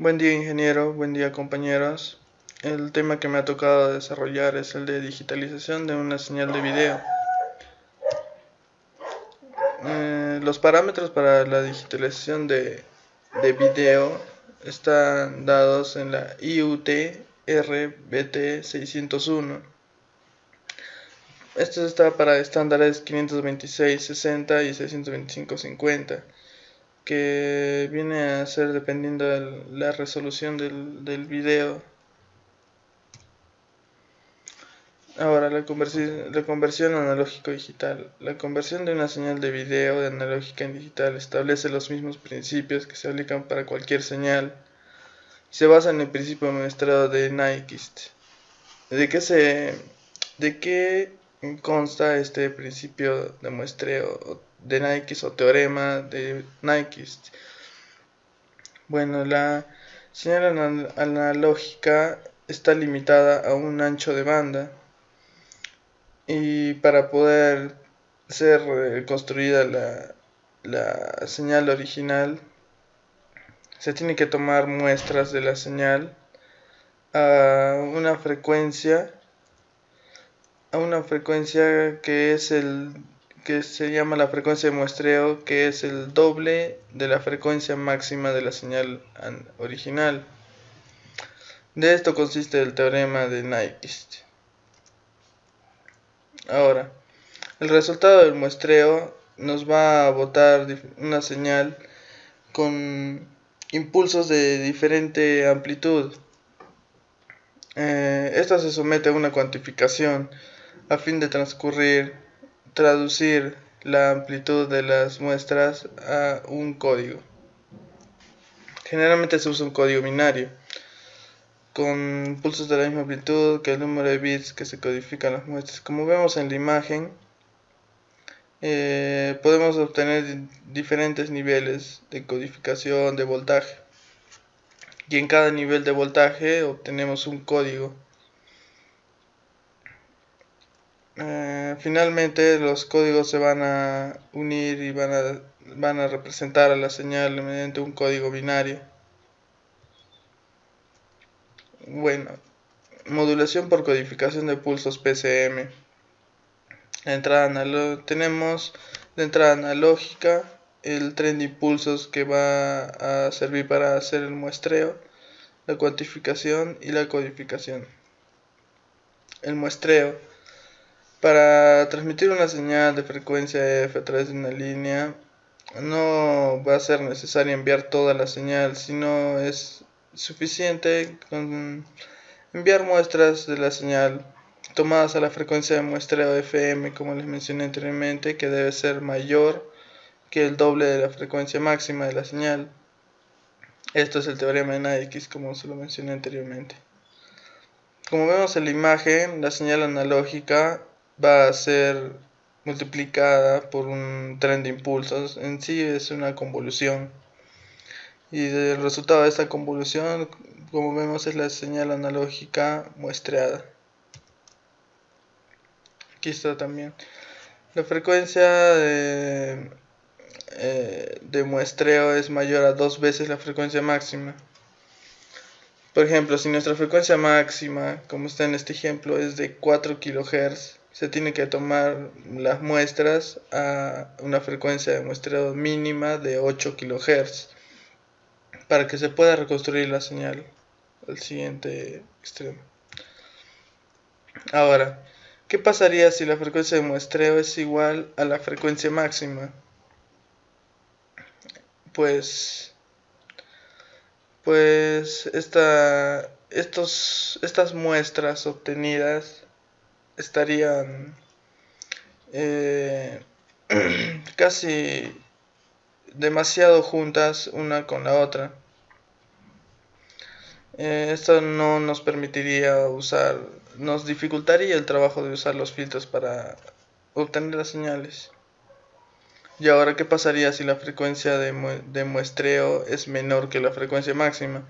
Buen día ingeniero, buen día compañeros. El tema que me ha tocado desarrollar es el de digitalización de una señal de video. Los parámetros para la digitalización de video están dados en la IUT RBT 601. Esto está para estándares 526.60 y 625.50, que viene a ser dependiendo de la resolución del video. Ahora, la conversión analógico-digital. La conversión de una señal de video de analógica en digital establece los mismos principios que se aplican para cualquier señal. Se basa en el principio muestreo de Nyquist. ¿De qué consta este principio de muestreo de Nyquist o teorema de Nyquist? Bueno, la señal analógica está limitada a un ancho de banda. Y para poder ser construida la señal original, se tiene que tomar muestras de la señal a una frecuencia que se llama la frecuencia de muestreo, que es el doble de la frecuencia máxima de la señal original. De esto consiste el teorema de Nyquist. Ahora, el resultado del muestreo nos va a botar una señal con impulsos de diferente amplitud. Esta se somete a una cuantificación a fin de traducir la amplitud de las muestras a un código. Generalmente se usa un código binario con pulsos de la misma amplitud que el número de bits que se codifican las muestras. Como vemos en la imagen, podemos obtener diferentes niveles de codificación de voltaje, y en cada nivel de voltaje obtenemos un código. Finalmente los códigos se van a unir y van a representar a la señal mediante un código binario. Bueno, modulación por codificación de pulsos PCM. Tenemos la entrada analógica, el tren de impulsos que va a servir para hacer el muestreo, la cuantificación y la codificación. El muestreo. Para transmitir una señal de frecuencia F a través de una línea, no va a ser necesario enviar toda la señal, sino es suficiente con enviar muestras de la señal tomadas a la frecuencia de muestreo FM, como les mencioné anteriormente, que debe ser mayor que el doble de la frecuencia máxima de la señal. Esto es el teorema de Nyquist, como se lo mencioné anteriormente. Como vemos en la imagen, la señal analógica va a ser multiplicada por un tren de impulsos. En sí es una convolución, y el resultado de esta convolución, como vemos, es la señal analógica muestreada. Aquí está también la frecuencia de muestreo es mayor a 2 veces la frecuencia máxima. Por ejemplo, si nuestra frecuencia máxima, como está en este ejemplo, es de 4 kHz, se tiene que tomar las muestras a una frecuencia de muestreo mínima de 8 kHz para que se pueda reconstruir la señal al siguiente extremo. Ahora, ¿qué pasaría si la frecuencia de muestreo es igual a la frecuencia máxima? Pues estas muestras obtenidas estarían casi demasiado juntas una con la otra. Esto no nos permitiría nos dificultaría el trabajo de usar los filtros para obtener las señales. Y ahora, ¿qué pasaría si la frecuencia de muestreo es menor que la frecuencia máxima?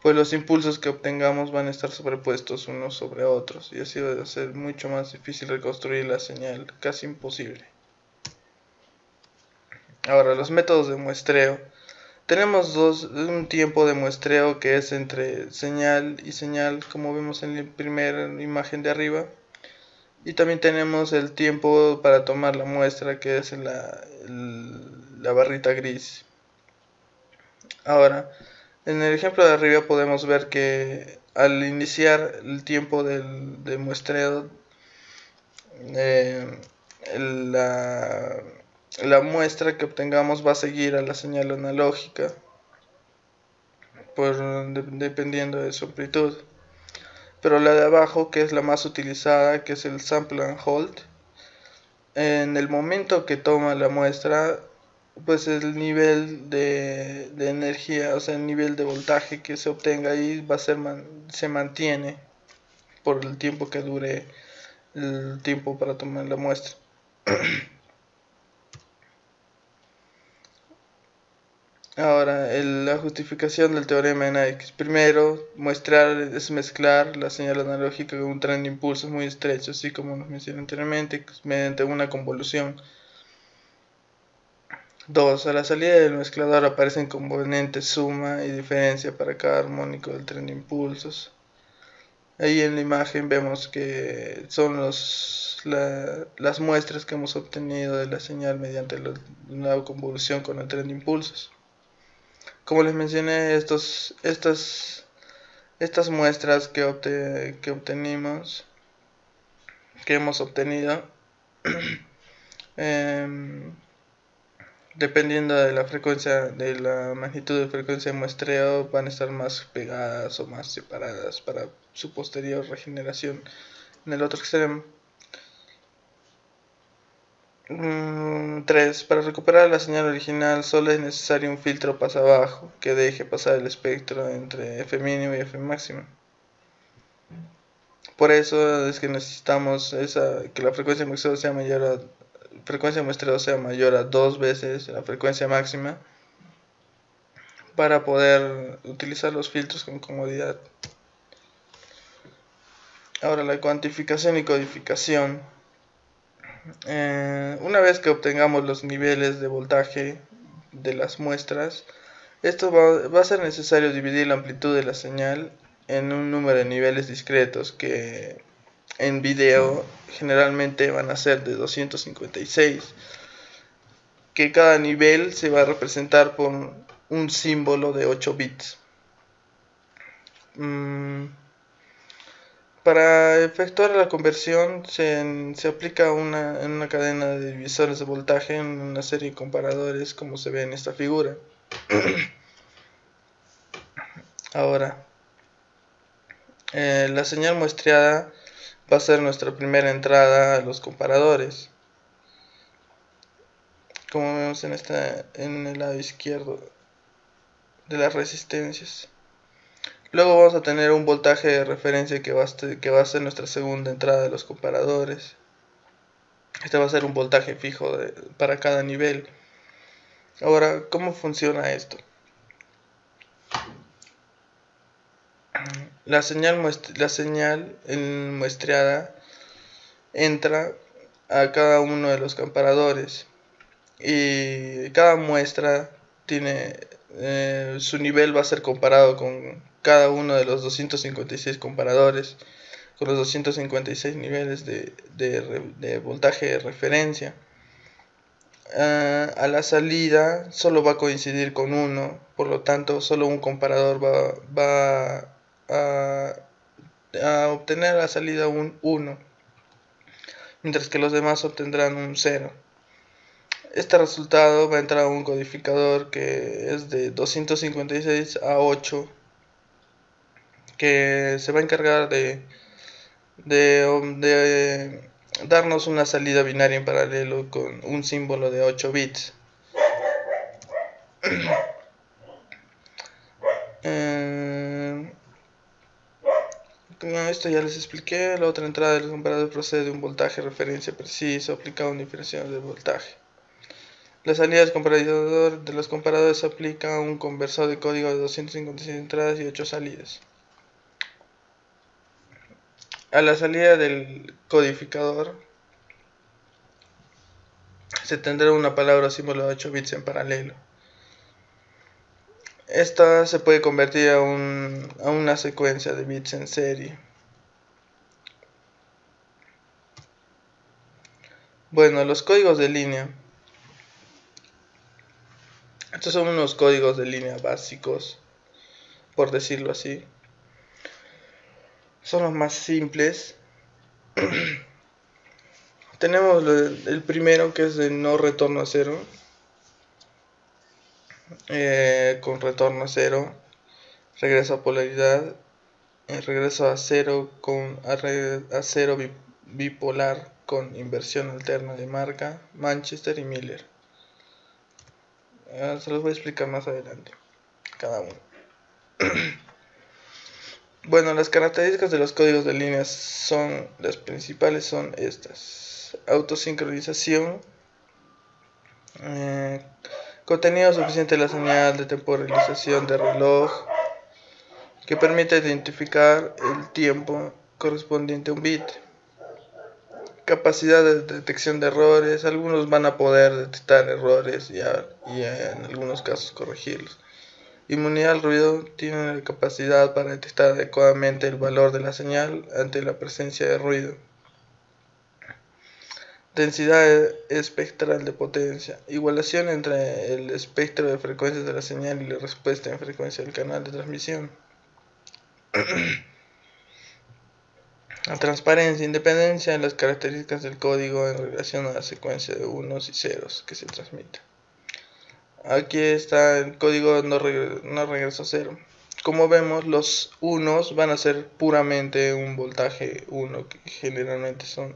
Pues los impulsos que obtengamos van a estar sobrepuestos unos sobre otros, y así va a ser mucho más difícil reconstruir la señal, casi imposible. Ahora, los métodos de muestreo. tenemos un tiempo de muestreo que es entre señal y señal, como vemos en la primera imagen de arriba. Y también tenemos el tiempo para tomar la muestra, que es la barrita gris. Ahora, en el ejemplo de arriba podemos ver que al iniciar el tiempo del muestreo, eh, la muestra que obtengamos va a seguir a la señal analógica, dependiendo de su amplitud. Pero la de abajo, que es la más utilizada, que es el sample and hold, en el momento que toma la muestra, pues el nivel de energía, o sea, el nivel de voltaje que se obtenga ahí se mantiene por el tiempo que dure el tiempo para tomar la muestra. Ahora, la justificación del teorema en X. Primero, muestrar es mezclar la señal analógica con un tren de impulsos muy estrecho, así como nos mencioné anteriormente, mediante una convolución. 2. A la salida del mezclador aparecen componentes suma y diferencia para cada armónico del tren de impulsos. Ahí en la imagen vemos que son las muestras que hemos obtenido de la señal mediante la convolución con el tren de impulsos. Como les mencioné, estas muestras que hemos obtenido, dependiendo de la frecuencia, de la magnitud de frecuencia de muestreo, van a estar más pegadas o más separadas para su posterior regeneración en el otro extremo. 3. Para recuperar la señal original solo es necesario un filtro pasabajo que deje pasar el espectro entre F mínimo y F máximo. Por eso es que necesitamos que la frecuencia de muestreo sea mayor a 2 veces la frecuencia máxima para poder utilizar los filtros con comodidad. Ahora, la cuantificación y codificación. Una vez que obtengamos los niveles de voltaje de las muestras, esto va a ser necesario dividir la amplitud de la señal en un número de niveles discretos que en video generalmente van a ser de 256, que cada nivel se va a representar por un símbolo de 8 bits. Para efectuar la conversión se aplica en una cadena de divisores de voltaje en una serie de comparadores, como se ve en esta figura. Ahora, la señal muestreada va a ser nuestra primera entrada a los comparadores, como vemos en el lado izquierdo de las resistencias. Luego vamos a tener un voltaje de referencia que va a ser nuestra segunda entrada de los comparadores. Este va a ser un voltaje fijo para cada nivel. Ahora, ¿cómo funciona esto? La señal muestreada entra a cada uno de los comparadores y cada muestra tiene su nivel va a ser comparado con cada uno de los 256 comparadores, con los 256 niveles de voltaje de referencia. A la salida solo va a coincidir con uno, por lo tanto solo un comparador va a obtener a la salida un 1, mientras que los demás obtendrán un 0. Este resultado va a entrar a un codificador que es de 256 a 8, que se va a encargar de darnos una salida binaria en paralelo con un símbolo de 8 bits. Esto ya les expliqué. La otra entrada del comparador procede de un voltaje de referencia preciso aplicado a un diferenciador de voltaje. La salida de los comparadores aplica a un conversor de código de 256 entradas y 8 salidas. A la salida del codificador se tendrá una palabra o símbolo de 8 bits en paralelo. Esta se puede convertir a una secuencia de bits en serie. Bueno, los códigos de línea. Estos son unos códigos de línea básicos, por decirlo así. Son los más simples. Tenemos el primero, que es de no retorno a cero. Con retorno a cero, regreso a polaridad, regreso a cero a cero bipolar con inversión alterna de marca, Manchester y Miller. Se los voy a explicar más adelante, cada uno. Bueno, las características de los códigos de líneas son, las principales son estas: autosincronización, contenido suficiente de la señal de temporalización de reloj, que permite identificar el tiempo correspondiente a un bit, capacidad de detección de errores. Algunos van a poder detectar errores y en algunos casos corregirlos. Inmunidad al ruido, tiene la capacidad para detectar adecuadamente el valor de la señal ante la presencia de ruido. Densidad espectral de potencia, igualación entre el espectro de frecuencias de la señal y la respuesta en frecuencia del canal de transmisión. La transparencia, independencia de las características del código en relación a la secuencia de unos y ceros que se transmite. Aquí está el código no regreso a cero. Como vemos, los unos van a ser puramente un voltaje 1, que generalmente son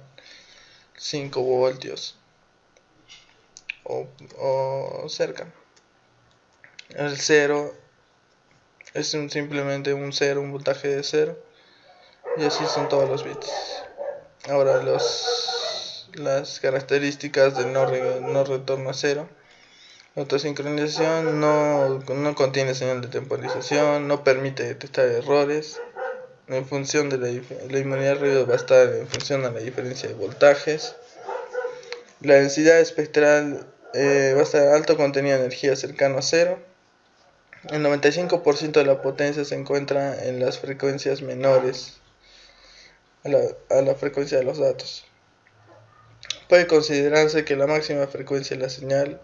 5 voltios o cerca. El 0 es simplemente un 0, un voltaje de 0, y así son todos los bits. Ahora las características del no retorno a cero. La autosincronización no contiene señal de temporización, no permite detectar errores. En función de la inmunidad al ruido va a estar en función a la diferencia de voltajes. La densidad espectral va a estar alto contenido de energía cercano a cero. El 95% de la potencia se encuentra en las frecuencias menores a la frecuencia de los datos. Puede considerarse que la máxima frecuencia de la señal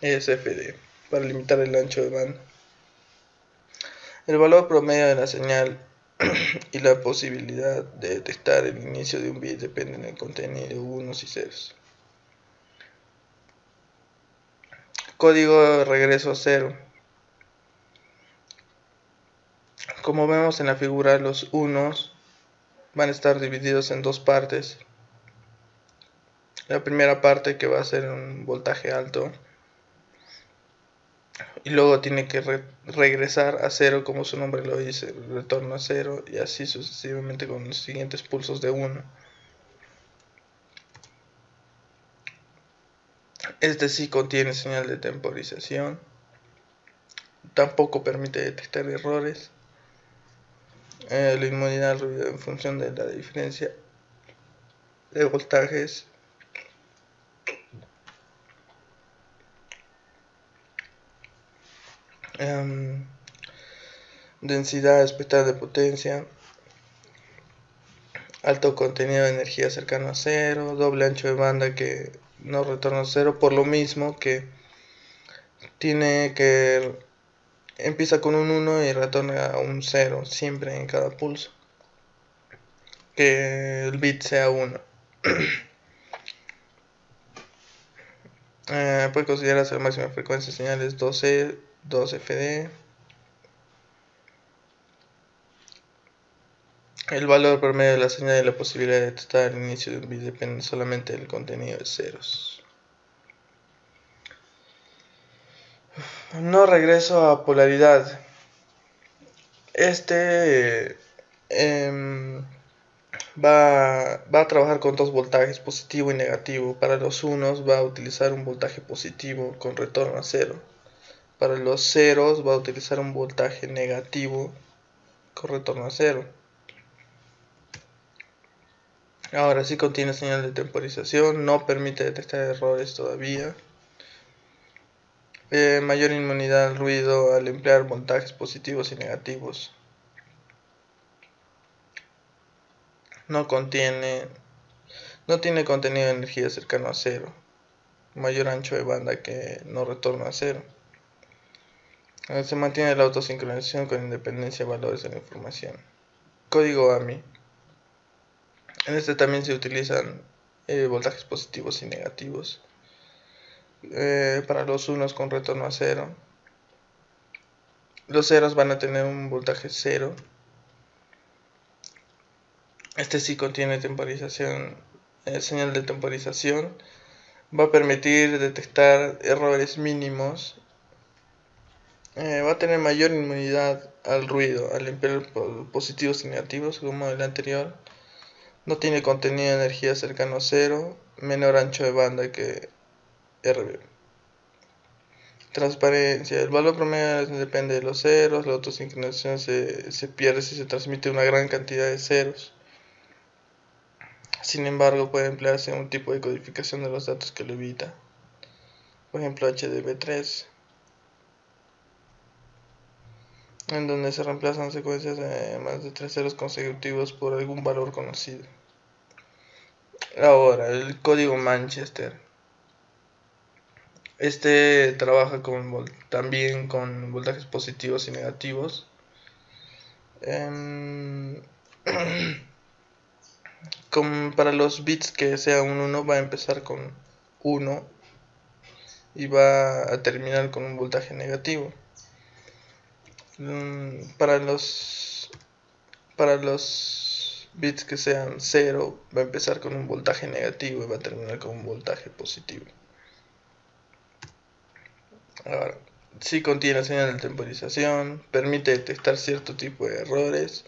es FD, para limitar el ancho de banda. El valor promedio de la señal y la posibilidad de detectar el inicio de un bit dependen del contenido de unos y ceros. Código de regreso a cero. Como vemos en la figura, los unos van a estar divididos en dos partes. La primera parte, que va a ser un voltaje alto, y luego tiene que regresar a cero, como su nombre lo dice, retorno a cero, y así sucesivamente con los siguientes pulsos de 1. Este sí contiene señal de temporización, tampoco permite detectar errores. La inmunidad al ruido en función de la diferencia de voltajes. Densidad espectral de potencia, alto contenido de energía cercano a cero, doble ancho de banda que no retorna a cero, por lo mismo que empieza con un 1 y retorna a un 0 siempre en cada pulso, que el bit sea 1. Puede considerarse la máxima frecuencia de señales 12 FD. El valor promedio de la señal y la posibilidad de detectar el inicio de un bit dependen solamente del contenido de ceros. No regreso a polaridad. Va a trabajar con dos voltajes, positivo y negativo. Para los unos va a utilizar un voltaje positivo con retorno a cero. Para los ceros va a utilizar un voltaje negativo con retorno a cero. Ahora sí contiene señal de temporización, no permite detectar errores todavía. Mayor inmunidad al ruido al emplear voltajes positivos y negativos. No tiene contenido de energía cercano a cero. Mayor ancho de banda que no retorno a cero. Se mantiene la autosincronización con independencia de valores de la información. Código AMI. En este también se utilizan voltajes positivos y negativos. Para los unos con retorno a cero. Los ceros van a tener un voltaje cero. Este sí contiene temporización, señal de temporización. Va a permitir detectar errores mínimos. Va a tener mayor inmunidad al ruido al emplear positivos y negativos como el anterior. No tiene contenido de energía cercano a cero. Menor ancho de banda que RB. Transparencia. El valor promedio depende de los ceros. La autosincronización se pierde si se transmite una gran cantidad de ceros. Sin embargo, puede emplearse un tipo de codificación de los datos que lo evita. Por ejemplo, HDB3, en donde se reemplazan secuencias de más de 3 ceros consecutivos por algún valor conocido. Ahora, el código Manchester. Este trabaja también con voltajes positivos y negativos. Para los bits que sea un 1 va a empezar con 1 y va a terminar con un voltaje negativo. Para los bits que sean 0 va a empezar con un voltaje negativo y va a terminar con un voltaje positivo. Ahora, si contiene señal de temporización, permite detectar cierto tipo de errores,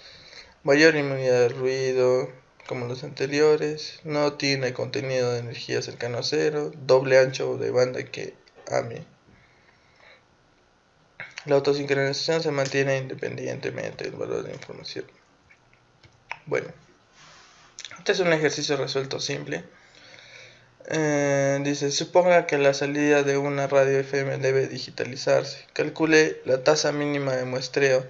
mayor inmunidad al ruido, como los anteriores, no tiene contenido de energía cercano a cero, doble ancho de banda que AMI. La autosincronización se mantiene independientemente del valor de información. Bueno, este es un ejercicio resuelto simple. Dice, suponga que la salida de una radio FM debe digitalizarse. Calcule la tasa mínima de muestreo,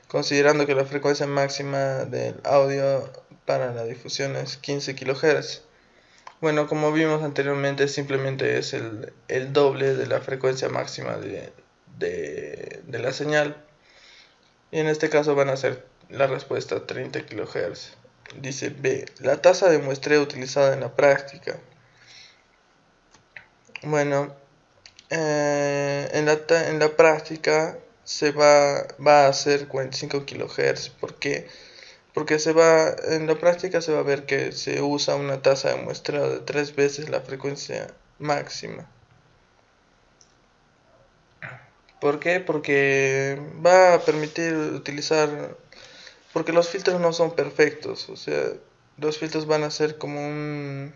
considerando que la frecuencia máxima del audio para la difusión es 15 kHz. Bueno, como vimos anteriormente, simplemente es el doble de la frecuencia máxima de la señal. Y en este caso van a ser la respuesta 30 kHz. Dice B, la tasa de muestreo utilizada en la práctica. Bueno, en la práctica se va a hacer 45 kHz. ¿Por qué? Porque en la práctica se va a ver que se usa una tasa de muestreo de 3 veces la frecuencia máxima. ¿Por qué? Porque va a permitir utilizar, porque los filtros no son perfectos, o sea, los filtros van a ser como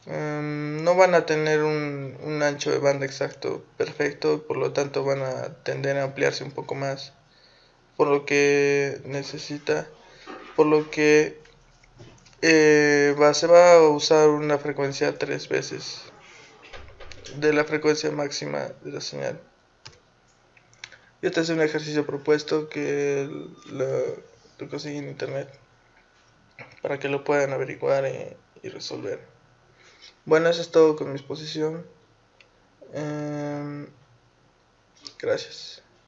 no van a tener un ancho de banda exacto perfecto, por lo tanto van a tender a ampliarse un poco más, por lo que se va a usar una frecuencia 3 veces de la frecuencia máxima de la señal. Y este es un ejercicio propuesto que lo conseguí en internet para que lo puedan averiguar y resolver. Bueno, eso es todo con mi exposición. Gracias.